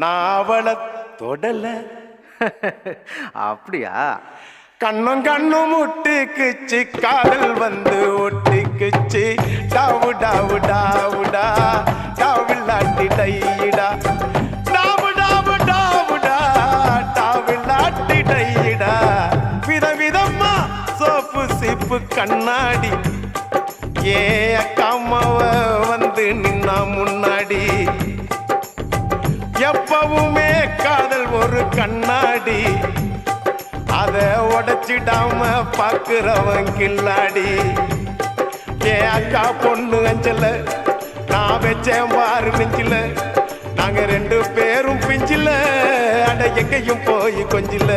நான் அவளை தொடல. அப்படியா? கண்ணும் கண்ணும் முட்டிக்குச்சு, காதல் வந்து ஒட்டிக்குச்சு. டாவு டாவு டாவுடா, டாவில்லாட்டி டையிடா. டாவு டாவு டாவுடா, டாவில்லாட்டி டையிடா. விதவிதமா சோப்பு சீப்பு கண்ணாடி, ஏ அக்காமாவ வந்து நின்னா முன்னாடி. எப்பவுமே காதல் ஒரு கண்ணாடி, அத உடைச்சிடாம பாக்குறவன் கில்லாடி. ஏ அக்கா பொண்ணு அஞ்சல, நான் வச்சேன் பாரு நெஞ்சில. நாங்க ரெண்டு பேரும் பிஞ்சில, அட எங்கேயும் போய் கொஞ்சில.